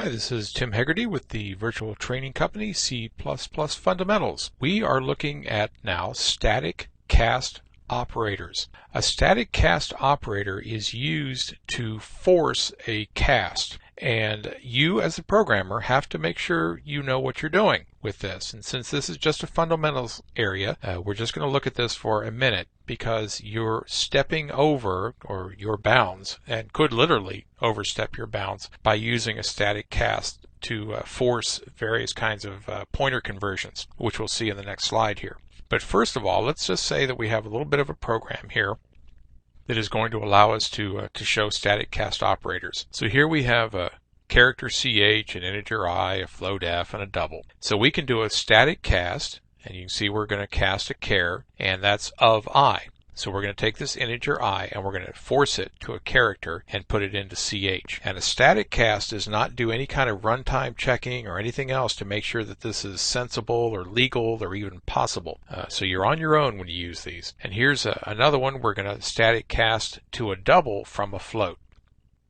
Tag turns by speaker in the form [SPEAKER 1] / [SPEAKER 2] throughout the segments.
[SPEAKER 1] Hi, this is Tim Hegarty with the virtual training company C++ Fundamentals. We are looking at now static cast operators. A static cast operator is used to force a cast, and you as a programmer have to make sure you know what you're doing with this. And since this is just a fundamentals area, we're just going to look at this for a minute because you're stepping over or your bounds and could literally overstep your bounds by using a static cast to force various kinds of pointer conversions, which we'll see in the next slide here. But first of all, let's just say that we have a little bit of a program here that is going to allow us to show static cast operators. So here we have a character ch, an integer I, a float f, and a double. So we can do a static cast, and you can see we're going to cast a char, and that's of I. So we're going to take this integer I and we're going to force it to a character and put it into ch. And a static cast does not do any kind of runtime checking or anything else to make sure that this is sensible or legal or even possible. So you're on your own when you use these. And here's another one. We're going to static cast to a double from a float.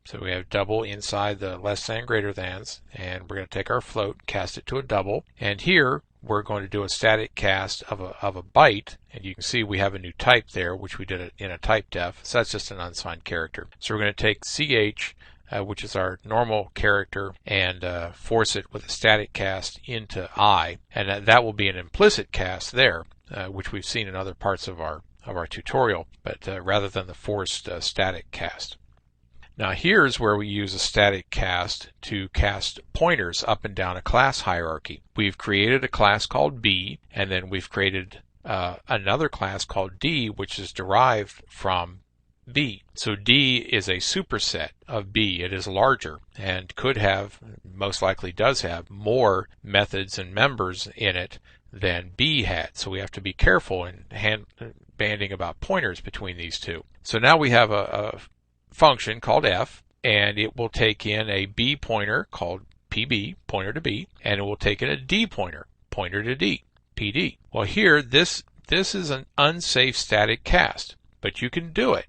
[SPEAKER 1] So we have double inside the less than greater thans, and we're going to take our float, cast it to a double, and here we're going to do a static cast of a byte, and you can see we have a new type there, which we did in a type def, so that's just an unsigned character. So we're going to take ch, which is our normal character, and force it with a static cast into I, and that will be an implicit cast there, which we've seen in other parts of our tutorial, but rather than the forced static cast. Now here's where we use a static cast to cast pointers up and down a class hierarchy. We've created a class called B, and then we've created another class called D, which is derived from B. So D is a superset of B. It is larger and could have, most likely does have, more methods and members in it than B had. So we have to be careful in banding about pointers between these two. So now we have a function called f, and it will take in a b pointer called pb, pointer to b, and it will take in a d pointer, pointer to d, pd. Well, here this is an unsafe static cast, but you can do it.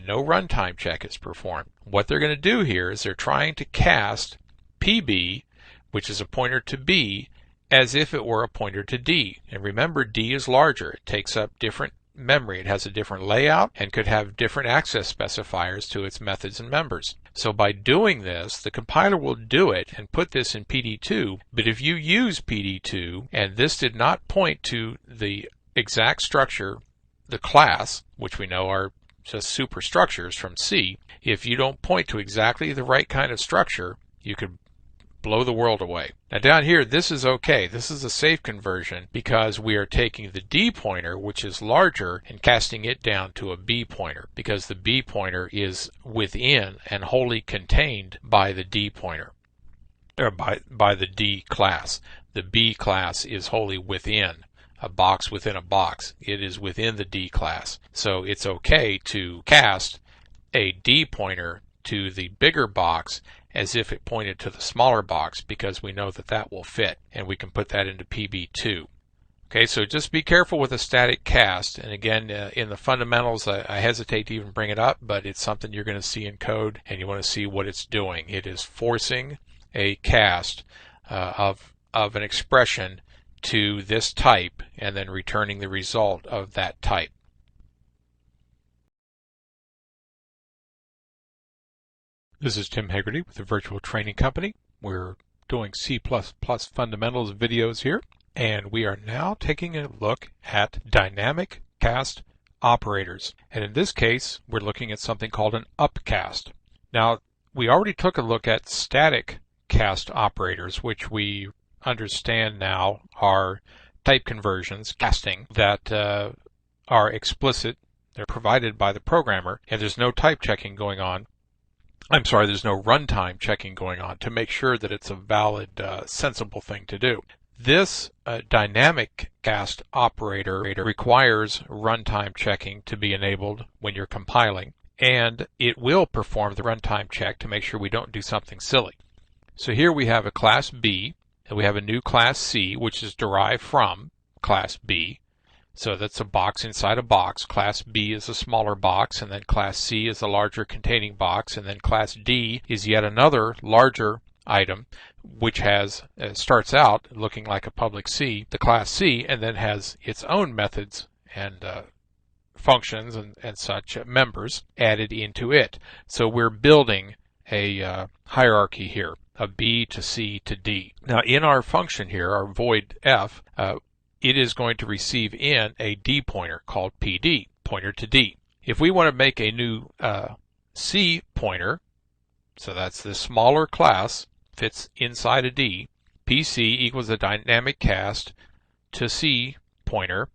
[SPEAKER 1] No runtime check is performed. What they're going to do here is they're trying to cast pb, which is a pointer to b, as if it were a pointer to d. And remember, d is larger. It takes up different memory. It has a different layout and could have different access specifiers to its methods and members. So by doing this, the compiler will do it and put this in PD2, but if you use PD2 and this did not point to the exact structure, the class, which we know are just superstructures from C, if you don't point to exactly the right kind of structure, you could blow the world away. Now down here, this is okay. This is a safe conversion because we are taking the D pointer, which is larger, and casting it down to a B pointer because the B pointer is within and wholly contained by the D pointer, or by the D class. The B class is wholly within a box within a box. It is within the D class. So it's okay to cast a D pointer to the bigger box as if it pointed to the smaller box because we know that that will fit, and we can put that into PB2. Okay, so just be careful with a static cast, and again in the fundamentals I hesitate to even bring it up, but it's something you're going to see in code and you want to see what it's doing. It is forcing a cast of an expression to this type and then returning the result of that type. This is Tim Hegarty with the Virtual Training Company. We're doing C++ fundamentals videos here, and we are now taking a look at dynamic cast operators. And in this case, we're looking at something called an upcast. Now, we already took a look at static cast operators, which we understand now are type conversions, casting, that are explicit. They're provided by the programmer, and there's no type checking going on. There's no runtime checking going on to make sure that it's a valid, sensible thing to do. This dynamic cast operator requires runtime checking to be enabled when you're compiling, and it will perform the runtime check to make sure we don't do something silly. So here we have a class B, and we have a new class C, which is derived from class B. So that's a box inside a box. Class B is a smaller box, and then class C is a larger containing box, and then class D is yet another larger item, which has starts out looking like a public C, the class C, and then has its own methods and functions and such members added into it. So we're building a hierarchy here of B to C to D. Now in our function here, our void F, it is going to receive in a D pointer called PD, pointer to D. If we want to make a new C pointer, so that's the smaller class, fits inside a D, PC equals a dynamic cast to C pointer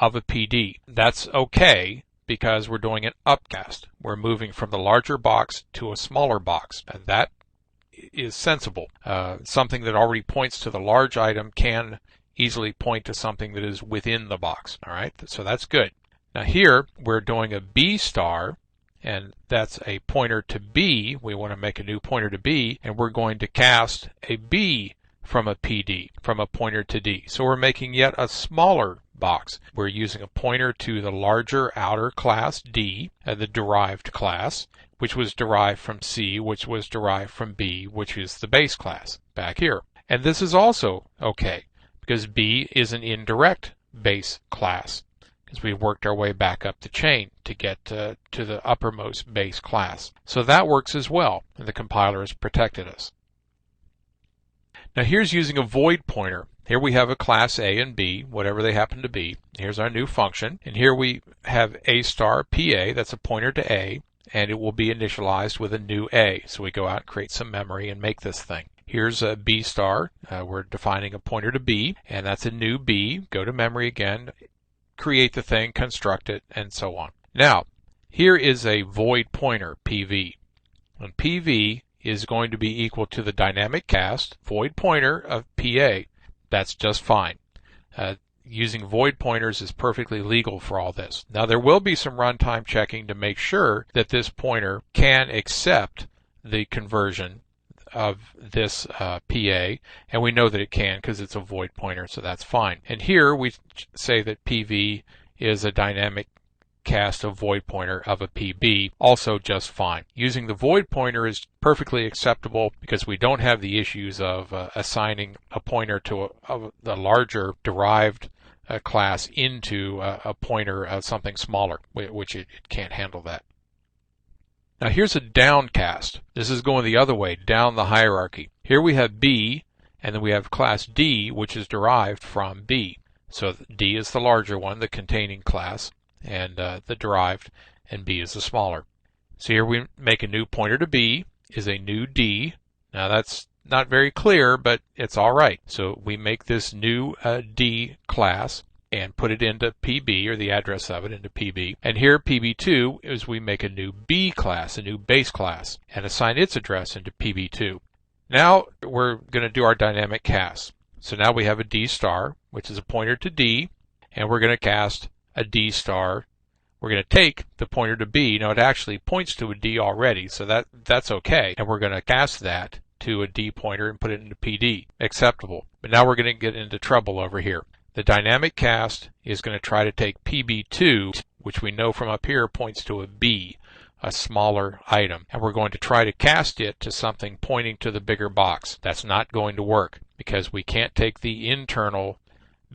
[SPEAKER 1] of a PD. That's okay because we're doing an upcast. We're moving from the larger box to a smaller box, and that is sensible. Something that already points to the large item can easily point to something that is within the box. All right, so that's good. Now here we're doing a B star, and that's a pointer to B. We want to make a new pointer to B, and we're going to cast a B from a PD, from a pointer to D. So we're making yet a smaller box. We're using a pointer to the larger outer class D, the derived class, which was derived from C, which was derived from B, which is the base class back here. And this is also okay because B is an indirect base class, because we've worked our way back up the chain to get to the uppermost base class. So that works as well, and the compiler has protected us. Now here's using a void pointer. Here we have a class A and B, whatever they happen to be. Here's our new function, and here we have A star PA, that's a pointer to A, and it will be initialized with a new A. So we go out and create some memory and make this thing. Here's a B star. We're defining a pointer to B, and that's a new B. Go to memory again, create the thing, construct it, and so on. Now, here is a void pointer, PV. And PV is going to be equal to the dynamic cast void pointer of PA. That's just fine. Using void pointers is perfectly legal for all this. Now there will be some runtime checking to make sure that this pointer can accept the conversion of this PA, and we know that it can because it's a void pointer, so that's fine. And here we say that PV is a dynamic cast of void pointer of a PB, also just fine. Using the void pointer is perfectly acceptable because we don't have the issues of assigning a pointer to the larger derived class into a pointer of something smaller, which it can't handle that. Now here's a downcast. This is going the other way, down the hierarchy. Here we have B, and then we have class D, which is derived from B. So D is the larger one, the containing class, and the derived, and B is the smaller. So here we make a new pointer to B, is a new D. Now that's not very clear, but it's all right. So we make this new D class and put it into PB, or the address of it into PB. And here PB2 is we make a new B class, a new base class, and assign its address into PB2. Now we're going to do our dynamic cast. So now we have a D star, which is a pointer to D, and we're going to cast a D star. We're going to take the pointer to B. Now it actually points to a D already, so that's okay. And we're going to cast that to a D pointer and put it into PD. Acceptable. But now we're going to get into trouble over here. The dynamic cast is going to try to take PB2, which we know from up here points to a B, a smaller item, and we're going to try to cast it to something pointing to the bigger box. That's not going to work because we can't take the internal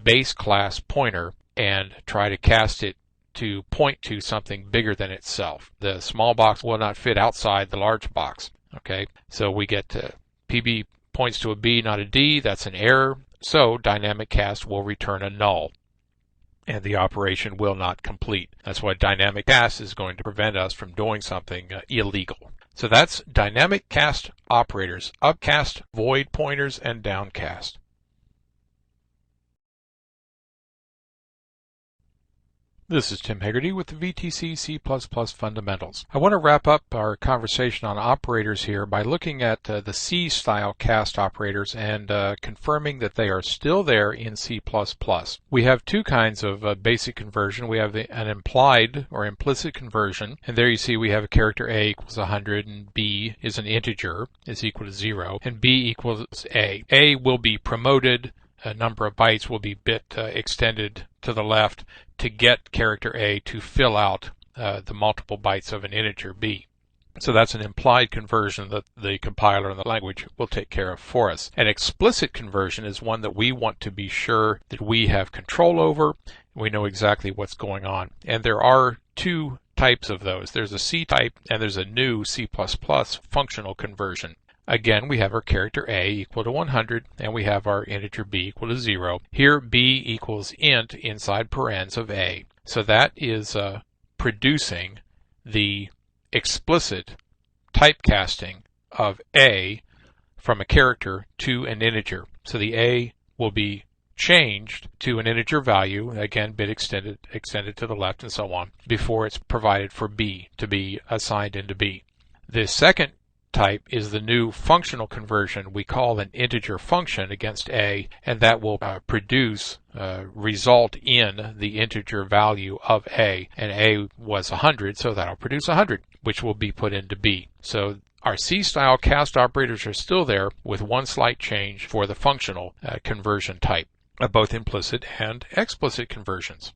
[SPEAKER 1] base class pointer and try to cast it to point to something bigger than itself. The small box will not fit outside the large box. Okay, so we get to PB points to a B, not a D. That's an error. So dynamic cast will return a null, and the operation will not complete. That's why dynamic cast is going to prevent us from doing something illegal. So that's dynamic cast operators: upcast, void pointers, and downcast. This is Tim Hegarty with the VTC C++ Fundamentals. I want to wrap up our conversation on operators here by looking at the C-style cast operators and confirming that they are still there in C++. We have two kinds of basic conversion. We have an implied or implicit conversion, and there you see we have a character A equals 100 and B is an integer, is equal to 0, and B equals A. A will be promoted. A number of bytes will be bit extended to the left to get character A to fill out the multiple bytes of an integer B. So that's an implied conversion that the compiler and the language will take care of for us. An explicit conversion is one that we want to be sure that we have control over. We know exactly what's going on. And there are two types of those. There's a C type and there's a new C++ functional conversion. Again, we have our character A equal to 100 and we have our integer B equal to 0. Here B equals int inside parens of A. So that is producing the explicit typecasting of A from a character to an integer. So the A will be changed to an integer value, again bit extended to the left and so on, before it's provided for B to be assigned into B. The second type is the new functional conversion we call an integer function against A, and that will result in the integer value of A, and A was 100, so that'll produce 100, which will be put into B. So our C-style cast operators are still there with one slight change for the functional conversion type, both implicit and explicit conversions.